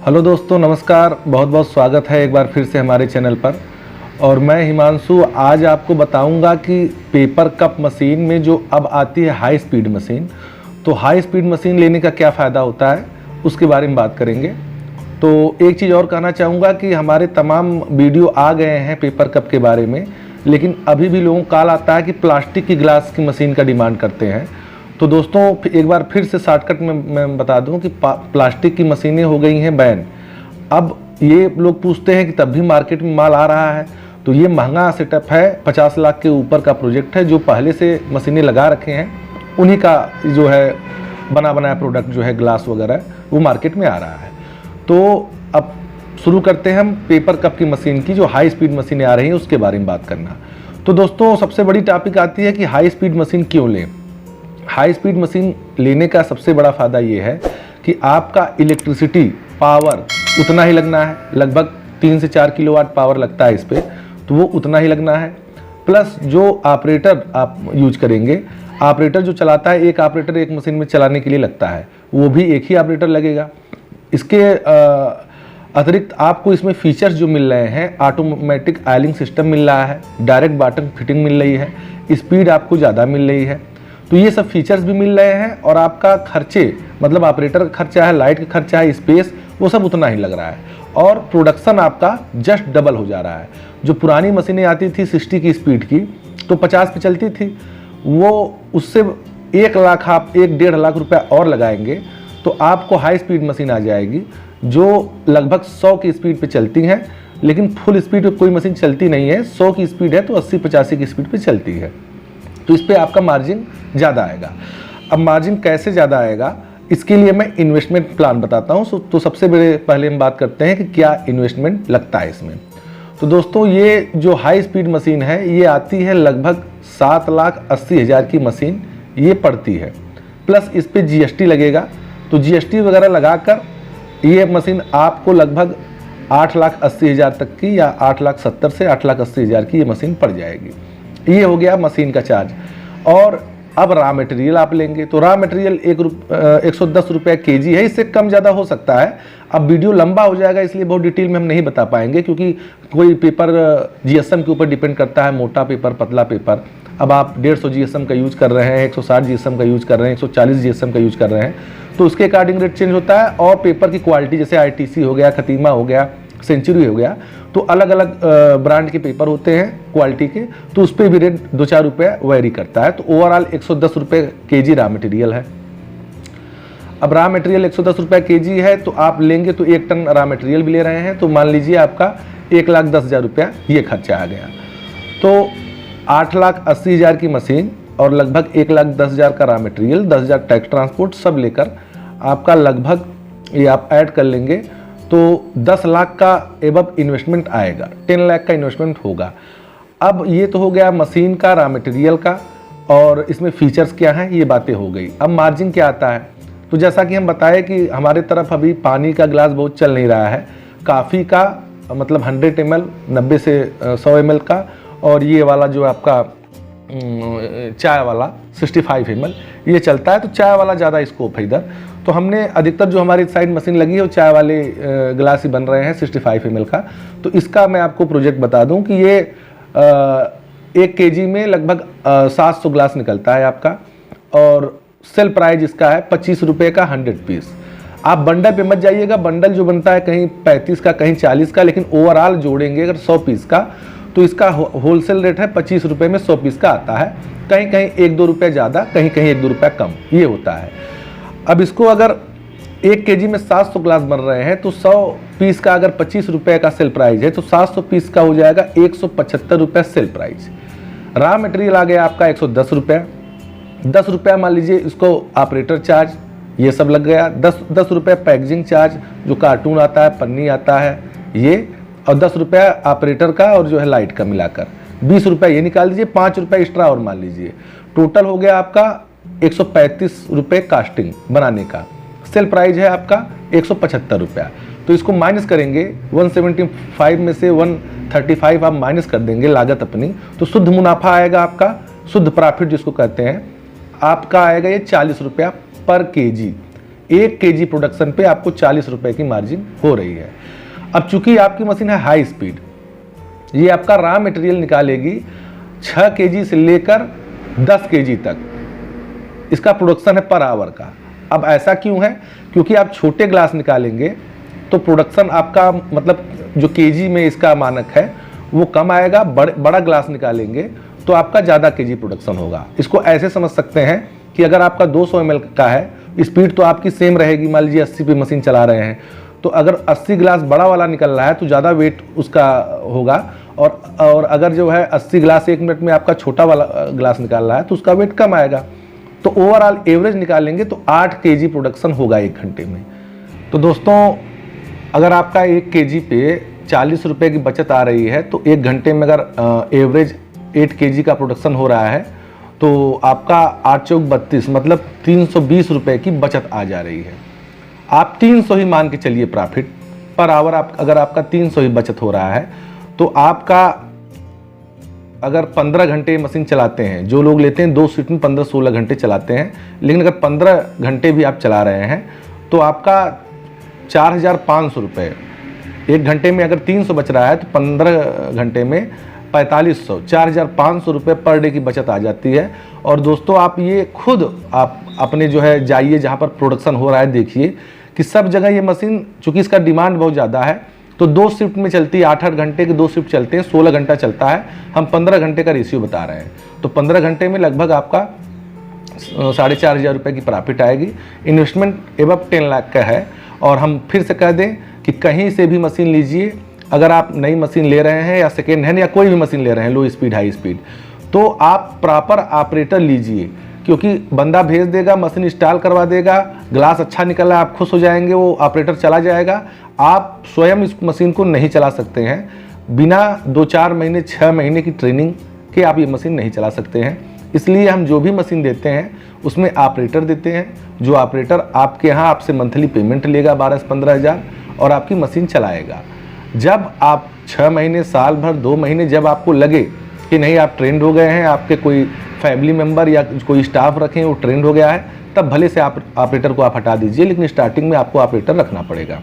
Hello दोस्तों, नमस्कार। बहुत बहुत स्वागत है एक बार फिर से हमारे चैनल पर। और मैं हिमांशु आज आपको बताऊंगा कि पेपर कप मशीन में जो अब आती है हाई स्पीड मशीन, तो हाई स्पीड मशीन लेने का क्या फ़ायदा होता है उसके बारे में बात करेंगे। तो एक चीज़ और कहना चाहूँगा कि हमारे तमाम वीडियो आ गए हैं पेपर कप के बारे में, लेकिन अभी भी लोगों को कॉल आता है कि प्लास्टिक की गिलास की मशीन का डिमांड करते हैं। तो दोस्तों एक बार फिर से शॉर्टकट में मैं बता दूं कि प्लास्टिक की मशीनें हो गई हैं बैन। अब ये लोग पूछते हैं कि तब भी मार्केट में माल आ रहा है, तो ये महंगा सेटअप है, 50 लाख के ऊपर का प्रोजेक्ट है। जो पहले से मशीनें लगा रखे हैं उन्हीं का जो है बना बनाया प्रोडक्ट जो है ग्लास वगैरह वो मार्केट में आ रहा है। तो अब शुरू करते हैं हम पेपर कप की मशीन की, जो हाई स्पीड मशीनें आ रही हैं उसके बारे में बात करना। तो दोस्तों सबसे बड़ी टॉपिक आती है कि हाई स्पीड मशीन क्यों लें। हाई स्पीड मशीन लेने का सबसे बड़ा फ़ायदा ये है कि आपका इलेक्ट्रिसिटी पावर उतना ही लगना है, लगभग 3 से 4 किलोवाट पावर लगता है इस पर, तो वो उतना ही लगना है। प्लस जो ऑपरेटर आप यूज करेंगे, ऑपरेटर जो चलाता है, एक ऑपरेटर एक मशीन में चलाने के लिए लगता है, वो भी एक ही ऑपरेटर लगेगा। इसके अतिरिक्त आपको इसमें फीचर्स जो मिल रहे हैं, ऑटोमेटिक ऑयलिंग सिस्टम मिल रहा है, डायरेक्ट बॉटम फिटिंग मिल रही है, स्पीड आपको ज़्यादा मिल रही है। तो ये सब फीचर्स भी मिल रहे हैं और आपका खर्चे मतलब ऑपरेटर का खर्चा है, लाइट का खर्चा है, स्पेस, वो सब उतना ही लग रहा है और प्रोडक्शन आपका जस्ट डबल हो जा रहा है। जो पुरानी मशीनें आती थी 60 की स्पीड की, तो 50 पे चलती थी, वो उससे 1 लाख आप 1-1.5 लाख रुपया और लगाएंगे तो आपको हाई स्पीड मशीन आ जाएगी जो लगभग 100 की स्पीड पे चलती हैं। लेकिन फुल स्पीड पे कोई मशीन चलती नहीं है, 100 की स्पीड है तो 80-85 की स्पीड पे चलती है। तो इस पर आपका मार्जिन ज़्यादा आएगा। अब मार्जिन कैसे ज़्यादा आएगा, इसके लिए मैं इन्वेस्टमेंट प्लान बताता हूँ। तो सबसे पहले हम बात करते हैं कि क्या इन्वेस्टमेंट लगता है इसमें। तो दोस्तों ये जो हाई स्पीड मशीन है ये आती है लगभग 7,80,000 की मशीन ये पड़ती है। प्लस इस पर GST लगेगा, तो GST वगैरह लगाकर ये मशीन आपको लगभग 8,80,000 तक की या 8,70,000 से 8,80,000 की ये मशीन पड़ जाएगी। ये हो गया मशीन का चार्ज। और अब रॉ मटेरियल आप लेंगे तो रॉ मटेरियल 110 रुपये kg है, इससे कम ज़्यादा हो सकता है। अब वीडियो लंबा हो जाएगा इसलिए बहुत डिटेल में हम नहीं बता पाएंगे, क्योंकि कोई पेपर GSM के ऊपर डिपेंड करता है, मोटा पेपर, पतला पेपर। अब आप 150 GSM का यूज कर रहे हैं, 160 GSM का यूज कर रहे हैं, 140 GSM का यूज कर रहे हैं, तो उसके अकॉर्डिंग रेट चेंज होता है। और पेपर की क्वालिटी जैसे ITC हो गया, खतीमा हो गया, सेंचुरी हो गया, तो अलग अलग ब्रांड के पेपर होते हैं क्वालिटी के, तो उस पर भी रेट 2-4 रुपये वेरी करता है। तो ओवरऑल 110 रुपये kg रॉ मटेरियल है। अब रॉ मटेरियल 110 रुपये kg है तो आप लेंगे तो 1 टन रॉ मटेरियल भी ले रहे हैं, तो मान लीजिए आपका 1,10,000 रुपया ये खर्चा आ गया। तो 8,80,000 की मशीन और लगभग 1,10,000 का रॉ मटेरियल, 10,000 टैक्स ट्रांसपोर्ट सब लेकर आपका लगभग ये आप ऐड कर लेंगे तो 10 लाख का एबव इन्वेस्टमेंट आएगा, 10 लाख का इन्वेस्टमेंट होगा। अब ये तो हो गया मशीन का, रॉ मटेरियल का, और इसमें फीचर्स क्या हैं ये बातें हो गई। अब मार्जिन क्या आता है, तो जैसा कि हम बताएं कि हमारे तरफ अभी पानी का ग्लास बहुत चल नहीं रहा है, काफ़ी का मतलब 100 ml, 90 से 100 ml का, और ये वाला जो आपका चाय वाला 65 ml ये चलता है। तो चाय वाला ज़्यादा स्कोप है इधर, तो हमने अधिकतर जो हमारी साइड मशीन लगी है वो चाय वाले गिलास ही बन रहे हैं 65 ml का। तो इसका मैं आपको प्रोजेक्ट बता दूं कि ये 1 kg में लगभग 700 ग्लास निकलता है आपका, और सेल प्राइस इसका है 25 रुपये का 100 पीस। आप बंडल पे मत जाइएगा, बंडल जो बनता है कहीं 35 का कहीं 40 का, लेकिन ओवरऑल जोड़ेंगे अगर 100 पीस का तो इसका होलसेल रेट है 25 रुपये में 100 पीस का आता है। कहीं कहीं 1-2 रुपये ज़्यादा, कहीं कहीं 1-2 रुपये कम, ये होता है। अब इसको अगर 1 kg में 700 ग्लास बन रहे हैं तो 100 पीस का अगर 25 रुपये का सेल प्राइस है तो 700 पीस का हो जाएगा 175 रुपये सेल प्राइस। रॉ मटेरियल आ गया आपका 110 रुपये, 10 रुपये मान लीजिए इसको ऑपरेटर चार्ज ये सब लग गया, 10 रुपये पैकेजिंग चार्ज जो कार्टून आता है, पन्नी आता है ये, और 10 रुपये ऑपरेटर का और जो है लाइट का मिलाकर 20 रुपये ये निकाल दीजिए, 5 रुपये एक्स्ट्रा और मान लीजिए। टोटल हो गया आपका 135 रुपये कास्टिंग बनाने का। सेल प्राइस है आपका 175 रुपया। तो इसको माइनस करेंगे, 175 में से 135 आप माइनस कर देंगे लागत अपनी, तो शुद्ध मुनाफा आएगा आपका, शुद्ध प्रॉफिट जिसको कहते हैं, आपका आएगा ये 40 रुपया पर kg। 1 kg प्रोडक्शन पे आपको 40 रुपए की मार्जिन हो रही है। अब चूंकि आपकी मशीन है हाई स्पीड, ये आपका रॉ मटेरियल निकालेगी 6 kg से लेकर 10 kg तक, इसका प्रोडक्शन है पर आवर का। अब ऐसा क्यों है? क्योंकि आप छोटे ग्लास निकालेंगे तो प्रोडक्शन आपका मतलब जो केजी में इसका मानक है वो कम आएगा, बड़ा ग्लास निकालेंगे तो आपका ज़्यादा केजी प्रोडक्शन होगा। इसको ऐसे समझ सकते हैं कि अगर आपका 200 ml का है, स्पीड तो आपकी सेम रहेगी, मान लीजिए 80 पे मशीन चला रहे हैं, तो अगर 80 ग्लास बड़ा वाला निकल रहा है तो ज़्यादा वेट उसका होगा, और अगर जो है 80 ग्लास 1 मिनट में आपका छोटा वाला ग्लास निकाल रहा है तो उसका वेट कम आएगा। तो ओवरऑल एवरेज निकालेंगे तो 8 kg प्रोडक्शन होगा 1 घंटे में। तो दोस्तों अगर आपका 1 kg पे 40 रुपये की बचत आ रही है तो 1 घंटे में अगर एवरेज 8 kg का प्रोडक्शन हो रहा है तो आपका 8 चौक 32 मतलब 320 रुपये की बचत आ जा रही है। आप 300 ही मान के चलिए प्रॉफिट पर आवर। अगर आपका 300 ही बचत हो रहा है तो आपका अगर 15 घंटे मशीन चलाते हैं, जो लोग लेते हैं 2 शिफ्ट में 15-16 घंटे चलाते हैं, लेकिन अगर 15 घंटे भी आप चला रहे हैं तो आपका 4,500 रुपये 1 घंटे में। अगर 300 बच रहा है तो 15 घंटे में 4500, 4,500 रुपये पर डे की बचत आ जाती है। और दोस्तों आप ये खुद आप अपने जो है जाइए जहाँ पर प्रोडक्शन हो रहा है, देखिए कि सब जगह ये मशीन, चूँकि इसका डिमांड बहुत ज़्यादा है तो 2 शिफ्ट में चलती है, 8-8 घंटे के 2 शिफ्ट चलते हैं, 16 घंटा चलता है। हम 15 घंटे का रेशियो बता रहे हैं तो 15 घंटे में लगभग आपका 4,500 रुपये की प्रॉफिट आएगी। इन्वेस्टमेंट एबव 10 लाख का है। और हम फिर से कह दें कि कहीं से भी मशीन लीजिए, अगर आप नई मशीन ले रहे हैं या सेकेंड हैंड या कोई भी मशीन ले रहे हैं लो स्पीड हाई स्पीड, तो आप प्रॉपर ऑपरेटर लीजिए, क्योंकि बंदा भेज देगा, मशीन इंस्टॉल करवा देगा, ग्लास अच्छा निकला, आप खुश हो जाएंगे, वो ऑपरेटर चला जाएगा। आप स्वयं इस मशीन को नहीं चला सकते हैं, बिना 2-4 महीने 6 महीने की ट्रेनिंग के आप ये मशीन नहीं चला सकते हैं। इसलिए हम जो भी मशीन देते हैं उसमें ऑपरेटर देते हैं, जो ऑपरेटर आपके यहाँ आपसे मंथली पेमेंट लेगा 12 से 15 हज़ार और आपकी मशीन चलाएगा। जब आप 6 महीने, साल भर, 2 महीने जब आपको लगे कि नहीं आप ट्रेंड हो गए हैं, आपके कोई फैमिली मेम्बर या कोई स्टाफ रखें वो ट्रेंड हो गया है, तब भले से आप ऑपरेटर को आप हटा दीजिए, लेकिन स्टार्टिंग में आपको ऑपरेटर रखना पड़ेगा।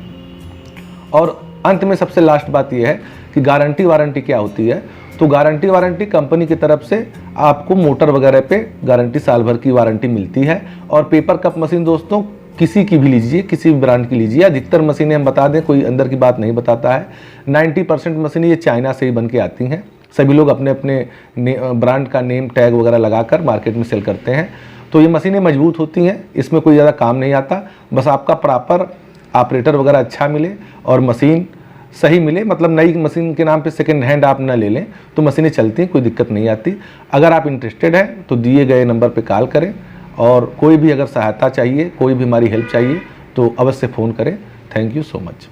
और अंत में सबसे लास्ट बात यह है कि गारंटी वारंटी क्या होती है। तो गारंटी वारंटी कंपनी की तरफ से आपको मोटर वगैरह पे गारंटी साल भर की वारंटी मिलती है। और पेपर कप मशीन दोस्तों किसी की भी लीजिए, किसी भी ब्रांड की लीजिए, अधिकतर मशीनें हम बता दें, कोई अंदर की बात नहीं बताता है, 90% मशीनें ये चाइना से ही बन के आती हैं। सभी लोग अपने अपने ब्रांड का नेम टैग वगैरह लगाकर मार्केट में सेल करते हैं। तो ये मशीनें मजबूत होती हैं, इसमें कोई ज़्यादा काम नहीं आता, बस आपका प्रॉपर ऑपरेटर वगैरह अच्छा मिले और मशीन सही मिले। मतलब नई मशीन के नाम पे सेकंड हैंड आप ना ले लें तो मशीनें चलती हैं, कोई दिक्कत नहीं आती। अगर आप इंटरेस्टेड हैं तो दिए गए नंबर पे कॉल करें, और कोई भी अगर सहायता चाहिए, कोई भी हमारी हेल्प चाहिए तो अवश्य फ़ोन करें। Thank you so much.